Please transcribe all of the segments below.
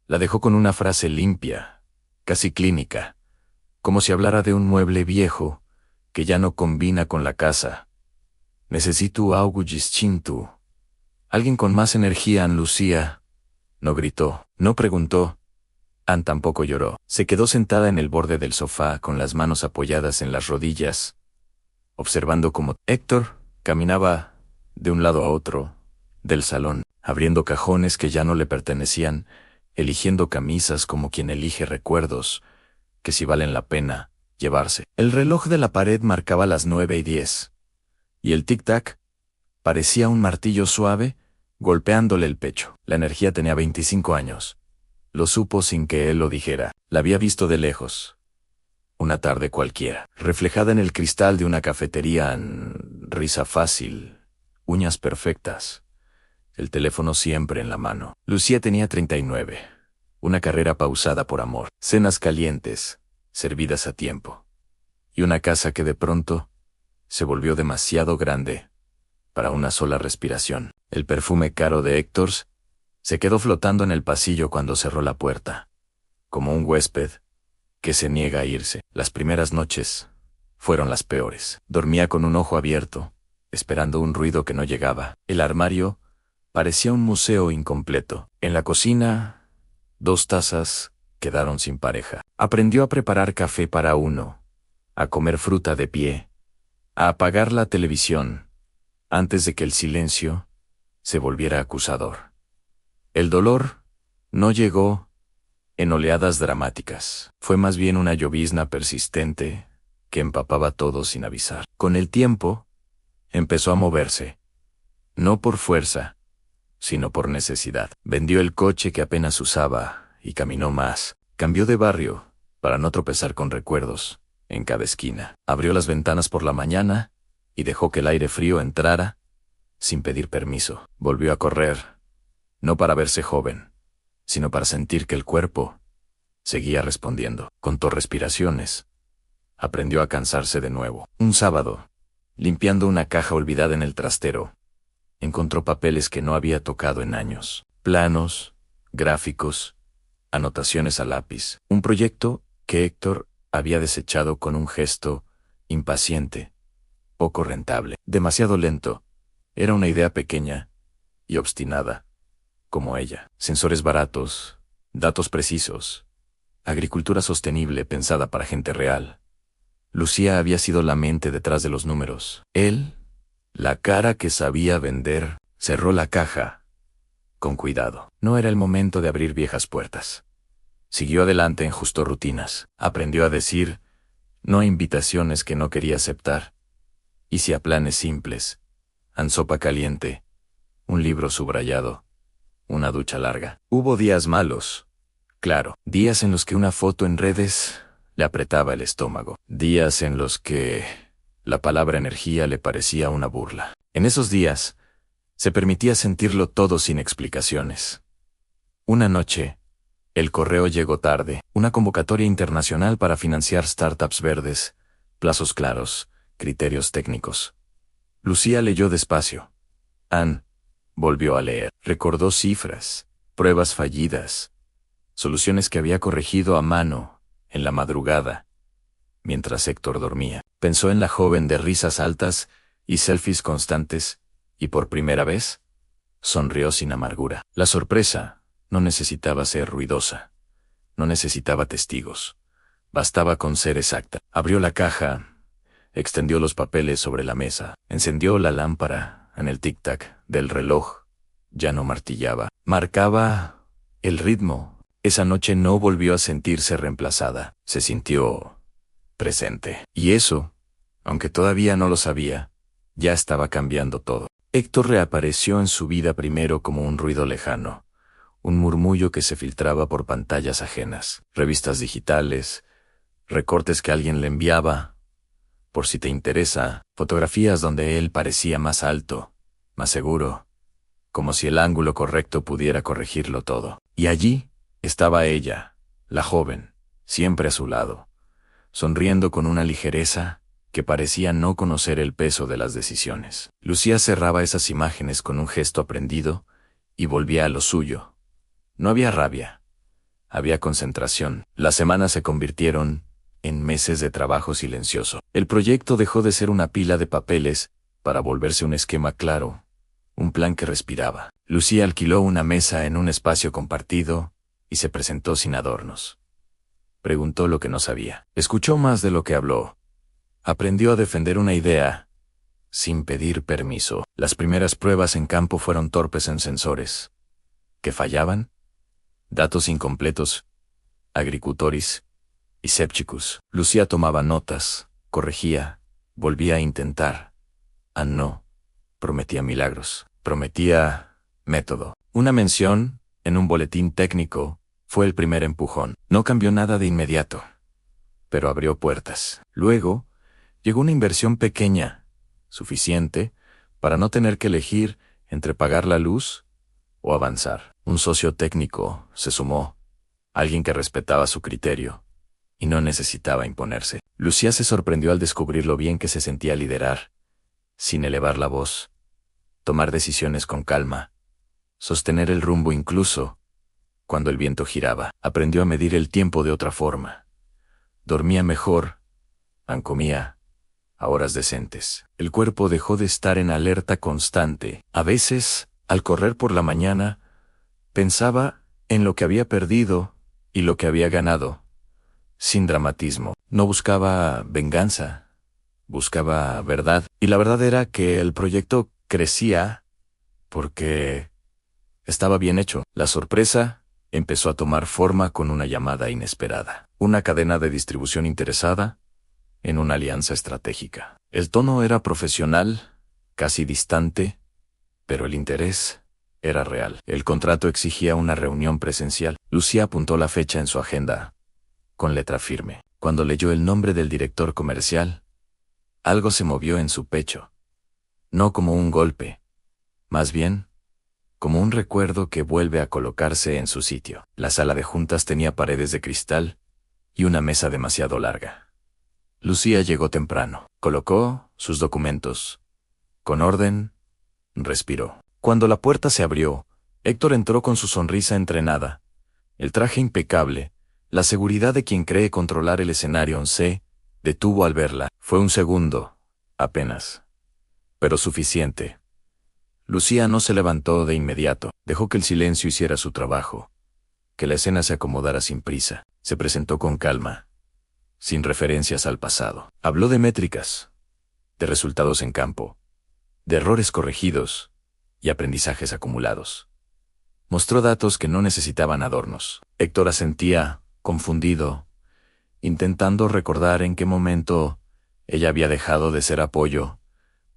La dejó con una frase limpia, casi clínica, como si hablara de un mueble viejo que ya no combina con la casa. Necesito algo distinto. Alguien con más energía, Ann Lucía. No gritó, no preguntó. Ann tampoco lloró. Se quedó sentada en el borde del sofá con las manos apoyadas en las rodillas, observando cómo Héctor caminaba de un lado a otro del salón, abriendo cajones que ya no le pertenecían, eligiendo camisas como quien elige recuerdos que sí valen la pena llevarse. El reloj de la pared marcaba las 9:10, y el tic-tac parecía un martillo suave golpeándole el pecho. La energía tenía 25 años. Lo supo sin que él lo dijera. La había visto de lejos. Una tarde cualquiera, reflejada en el cristal de una cafetería, risa fácil, uñas perfectas, el teléfono siempre en la mano. Lucía tenía 39, una carrera pausada por amor, cenas calientes, servidas a tiempo, y una casa que de pronto se volvió demasiado grande para una sola respiración. El perfume caro de Héctor se quedó flotando en el pasillo cuando cerró la puerta, como un huésped que se niega a irse. Las primeras noches fueron las peores. Dormía con un ojo abierto, esperando un ruido que no llegaba. El armario parecía un museo incompleto. En la cocina, 2 tazas quedaron sin pareja. Aprendió a preparar café para uno, a comer fruta de pie, a apagar la televisión, antes de que el silencio se volviera acusador. El dolor no llegó en oleadas dramáticas. Fue más bien una llovizna persistente que empapaba todo sin avisar. Con el tiempo, empezó a moverse, no por fuerza, sino por necesidad. Vendió el coche que apenas usaba y caminó más. Cambió de barrio para no tropezar con recuerdos en cada esquina. Abrió las ventanas por la mañana y dejó que el aire frío entrara sin pedir permiso. Volvió a correr, no para verse joven, sino para sentir que el cuerpo seguía respondiendo. Contó respiraciones. Aprendió a cansarse de nuevo. Un sábado, limpiando una caja olvidada en el trastero, encontró papeles que no había tocado en años. Planos, gráficos, anotaciones a lápiz. Un proyecto que Héctor había desechado con un gesto impaciente, poco rentable, demasiado lento. Era una idea pequeña y obstinada, como ella. Sensores baratos, datos precisos, agricultura sostenible pensada para gente real. Lucía había sido la mente detrás de los números. Él, la cara que sabía vender. Cerró la caja con cuidado. No era el momento de abrir viejas puertas. Siguió adelante en justo rutinas. Aprendió a decir no a invitaciones que no quería aceptar, y sí a planes simples. Sopa caliente, un libro subrayado, una ducha larga. Hubo días malos, claro, días en los que una foto en redes le apretaba el estómago, días en los que la palabra energía le parecía una burla. En esos días, se permitía sentirlo todo sin explicaciones. Una noche, el correo llegó tarde, una convocatoria internacional para financiar startups verdes, plazos claros, criterios técnicos. Lucía leyó despacio. Ann volvió a leer. Recordó cifras, pruebas fallidas, soluciones que había corregido a mano en la madrugada, mientras Héctor dormía. Pensó en la joven de risas altas y selfies constantes, y por primera vez, sonrió sin amargura. La sorpresa no necesitaba ser ruidosa, no necesitaba testigos. Bastaba con ser exacta. Abrió la caja, extendió los papeles sobre la mesa, encendió la lámpara. En el tic-tac del reloj ya no martillaba, marcaba el ritmo. Esa noche no volvió a sentirse reemplazada, se sintió presente. Y eso, aunque todavía no lo sabía, ya estaba cambiando todo. Héctor reapareció en su vida primero como un ruido lejano, un murmullo que se filtraba por pantallas ajenas, revistas digitales, recortes que alguien le enviaba. Por si te interesa, fotografías donde él parecía más alto, más seguro, como si el ángulo correcto pudiera corregirlo todo. Y allí estaba ella, la joven, siempre a su lado, sonriendo con una ligereza que parecía no conocer el peso de las decisiones. Lucía cerraba esas imágenes con un gesto aprendido y volvía a lo suyo. No había rabia, Había concentración. Las semanas se convirtieron en meses de trabajo silencioso. El proyecto dejó de ser una pila de papeles para volverse un esquema claro, un plan que respiraba. Lucía alquiló una mesa en un espacio compartido y se presentó sin adornos. Preguntó lo que no sabía. Escuchó más de lo que habló. Aprendió a defender una idea sin pedir permiso. Las primeras pruebas en campo fueron torpes en sensores. ¿Que fallaban? Datos incompletos. Agricultores y Sepchicus. Lucía tomaba notas, corregía, volvía a intentar. No. Prometía milagros. Prometía método. Una mención, en un boletín técnico, fue el primer empujón. No cambió nada de inmediato, pero abrió puertas. Luego, llegó una inversión pequeña, suficiente, para no tener que elegir entre pagar la luz o avanzar. Un socio técnico se sumó, alguien que respetaba su criterio y no necesitaba imponerse. Lucía se sorprendió al descubrir lo bien que se sentía liderar, sin elevar la voz, tomar decisiones con calma, sostener el rumbo incluso cuando el viento giraba. Aprendió a medir el tiempo de otra forma. Dormía mejor, comía a horas decentes. El cuerpo dejó de estar en alerta constante. A veces, al correr por la mañana, pensaba en lo que había perdido y lo que había ganado, sin dramatismo. No buscaba venganza, buscaba verdad. Y la verdad era que el proyecto crecía porque estaba bien hecho. La sorpresa empezó a tomar forma con una llamada inesperada. Una cadena de distribución interesada en una alianza estratégica. El tono era profesional, casi distante, pero el interés era real. El contrato exigía una reunión presencial. Lucía apuntó la fecha en su agenda, con letra firme. Cuando leyó el nombre del director comercial, algo se movió en su pecho. No como un golpe, más bien como un recuerdo que vuelve a colocarse en su sitio. La sala de juntas tenía paredes de cristal y una mesa demasiado larga. Lucía llegó temprano. Colocó sus documentos. Con orden, respiró. Cuando la puerta se abrió, Héctor entró con su sonrisa entrenada, el traje impecable, la seguridad de quien cree controlar el escenario. Se detuvo al verla. Fue un segundo, apenas, pero suficiente. Lucía no se levantó de inmediato. Dejó que el silencio hiciera su trabajo, que la escena se acomodara sin prisa. Se presentó con calma, sin referencias al pasado. Habló de métricas, de resultados en campo, de errores corregidos y aprendizajes acumulados. Mostró datos que no necesitaban adornos. Héctor asentía, confundido, intentando recordar en qué momento ella había dejado de ser apoyo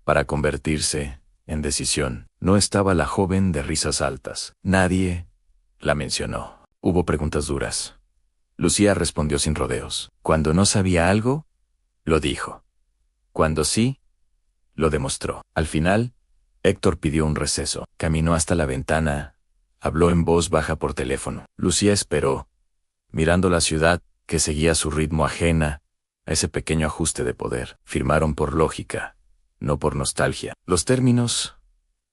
para convertirse en decisión. No estaba la joven de risas altas. Nadie la mencionó. Hubo preguntas duras. Lucía respondió sin rodeos. Cuando no sabía algo, lo dijo. Cuando sí, lo demostró. Al final, Héctor pidió un receso. Caminó hasta la ventana. Habló en voz baja por teléfono. Lucía esperó, mirando la ciudad que seguía su ritmo ajena a ese pequeño ajuste de poder. Firmaron por lógica, no por nostalgia. Los términos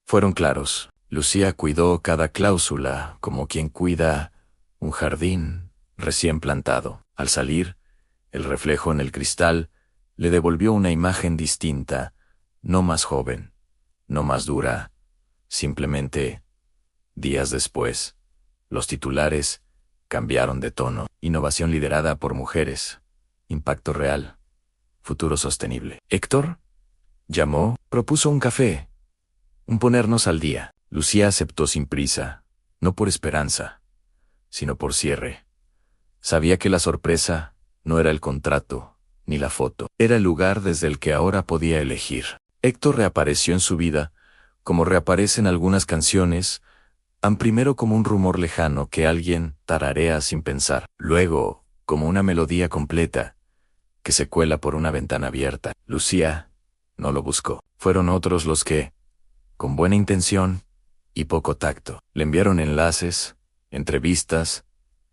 fueron claros. Lucía cuidó cada cláusula como quien cuida un jardín recién plantado. Al salir, el reflejo en el cristal le devolvió una imagen distinta, no más joven, no más dura. Simplemente, días después, los titulares cambiaron de tono. Innovación liderada por mujeres. Impacto real. Futuro sostenible. Héctor llamó, propuso un café. Un ponernos al día. Lucía aceptó sin prisa, no por esperanza, sino por cierre. Sabía que la sorpresa no era el contrato, ni la foto. Era el lugar desde el que ahora podía elegir. Héctor reapareció en su vida, como reaparecen algunas canciones, primero como un rumor lejano que alguien tararea sin pensar, luego como una melodía completa que se cuela por una ventana abierta. Lucía no lo buscó. Fueron otros los que, con buena intención y poco tacto, le enviaron enlaces, entrevistas,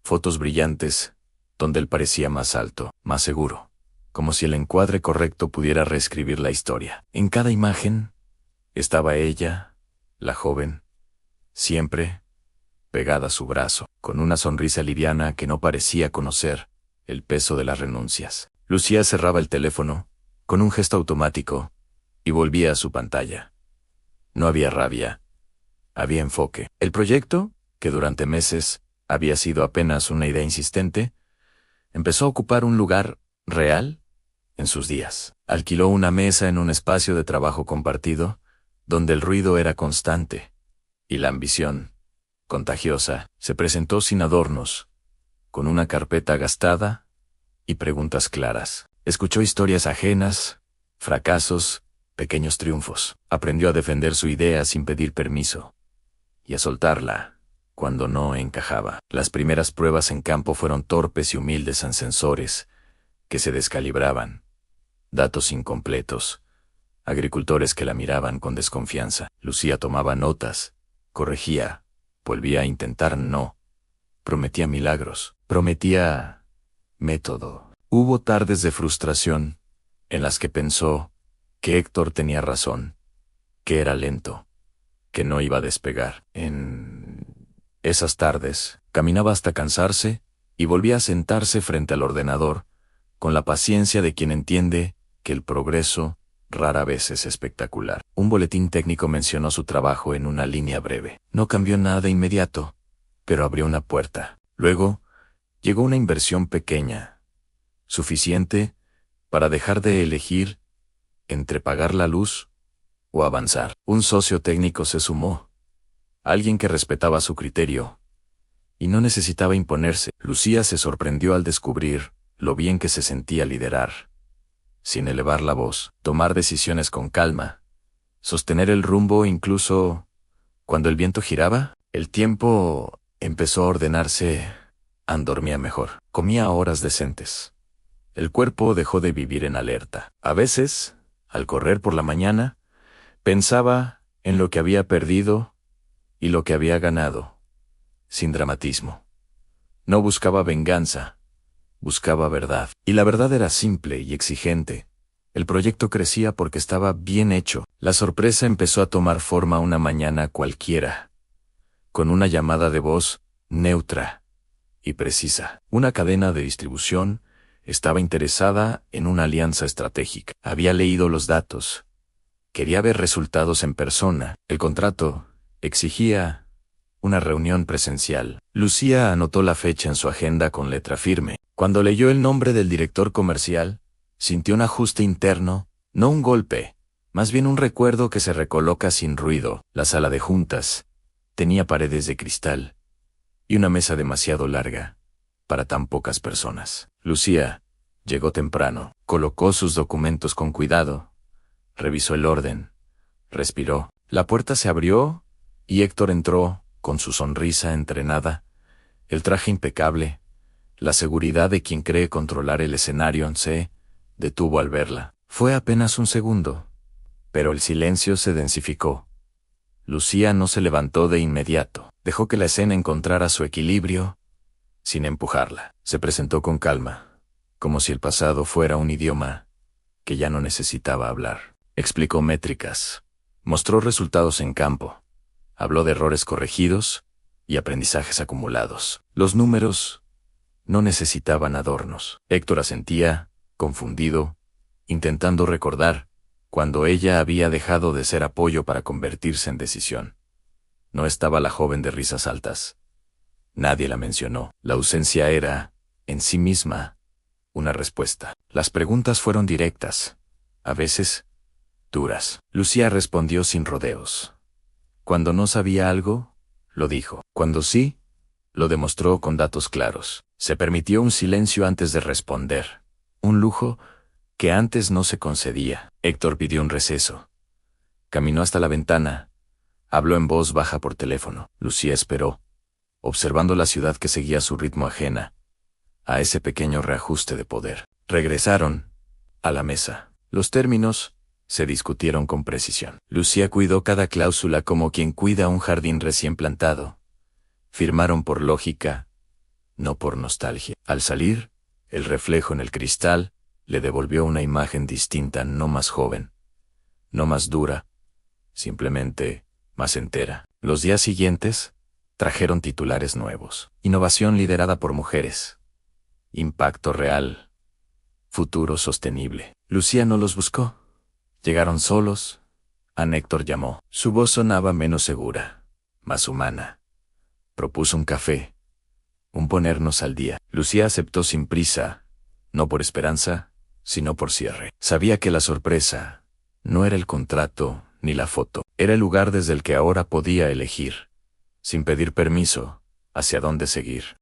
fotos brillantes, donde él parecía más alto, más seguro, como si el encuadre correcto pudiera reescribir la historia. En cada imagen estaba ella, la joven, siempre, pegada a su brazo, con una sonrisa liviana que no parecía conocer el peso de las renuncias. Lucía cerraba el teléfono, con un gesto automático, y volvía a su pantalla. No había rabia, había enfoque. El proyecto, que durante meses había sido apenas una idea insistente, empezó a ocupar un lugar real en sus días. Alquiló una mesa en un espacio de trabajo compartido, donde el ruido era constante, y la ambición, contagiosa, se presentó sin adornos, con una carpeta gastada y preguntas claras. Escuchó historias ajenas, fracasos, pequeños triunfos. Aprendió a defender su idea sin pedir permiso, y a soltarla cuando no encajaba. Las primeras pruebas en campo fueron torpes y humildes ascensores que se descalibraban, datos incompletos, agricultores que la miraban con desconfianza. Lucía tomaba notas, corregía, volvía a intentar, no. Prometía milagros, prometía método. Hubo tardes de frustración en las que pensó que Héctor tenía razón, que era lento, que no iba a despegar. En esas tardes, caminaba hasta cansarse y volvía a sentarse frente al ordenador, con la paciencia de quien entiende que el progreso rara vez es espectacular. Un boletín técnico mencionó su trabajo en una línea breve. No cambió nada de inmediato, pero abrió una puerta. Luego, llegó una inversión pequeña, suficiente para dejar de elegir entre pagar la luz o avanzar. Un socio técnico se sumó, alguien que respetaba su criterio y no necesitaba imponerse. Lucía se sorprendió al descubrir lo bien que se sentía liderar, sin elevar la voz, tomar decisiones con calma, sostener el rumbo incluso cuando el viento giraba. El tiempo empezó a ordenarse, dormía mejor, comía a horas decentes. El cuerpo dejó de vivir en alerta. A veces, al correr por la mañana, pensaba en lo que había perdido y lo que había ganado, sin dramatismo. No buscaba venganza, buscaba verdad. Y la verdad era simple y exigente. El proyecto crecía porque estaba bien hecho. La sorpresa empezó a tomar forma una mañana cualquiera, con una llamada de voz neutra y precisa. Una cadena de distribución estaba interesada en una alianza estratégica. Había leído los datos. Quería ver resultados en persona. El contrato exigía una reunión presencial. Lucía anotó la fecha en su agenda con letra firme. Cuando leyó el nombre del director comercial, sintió un ajuste interno, no un golpe, más bien un recuerdo que se recoloca sin ruido. La sala de juntas tenía paredes de cristal y una mesa demasiado larga para tan pocas personas. Lucía llegó temprano, colocó sus documentos con cuidado, revisó el orden, respiró. La puerta se abrió y Héctor entró, con su sonrisa entrenada, el traje impecable, la seguridad de quien cree controlar el escenario. Se detuvo al verla. Fue apenas un segundo, pero el silencio se densificó. Lucía no se levantó de inmediato. Dejó que la escena encontrara su equilibrio, sin empujarla. Se presentó con calma, como si el pasado fuera un idioma que ya no necesitaba hablar. Explicó métricas, mostró resultados en campo, habló de errores corregidos y aprendizajes acumulados. Los números no necesitaban adornos. Héctor asentía, confundido, intentando recordar cuando ella había dejado de ser apoyo para convertirse en decisión. No estaba la joven de risas altas. Nadie la mencionó. La ausencia era, en sí misma, una respuesta. Las preguntas fueron directas, a veces duras. Lucía respondió sin rodeos. Cuando no sabía algo, lo dijo. Cuando sí, lo demostró con datos claros. Se permitió un silencio antes de responder, un lujo que antes no se concedía. Héctor pidió un receso. Caminó hasta la ventana, habló en voz baja por teléfono. Lucía esperó, observando la ciudad que seguía a su ritmo ajena a ese pequeño reajuste de poder. Regresaron a la mesa. Los términos se discutieron con precisión. Lucía cuidó cada cláusula como quien cuida un jardín recién plantado. Firmaron por lógica, no por nostalgia. Al salir, el reflejo en el cristal le devolvió una imagen distinta, no más joven, no más dura, simplemente más entera. Los días siguientes Trajeron titulares nuevos. Innovación liderada por mujeres. Impacto real. Futuro sostenible. Lucía no los buscó. Llegaron solos. A Néctor llamó. Su voz sonaba menos segura, más humana. Propuso un café. Un ponernos al día. Lucía aceptó sin prisa, no por esperanza, sino por cierre. Sabía que la sorpresa no era el contrato ni la foto. Era el lugar desde el que ahora podía elegir, sin pedir permiso, hacia dónde seguir.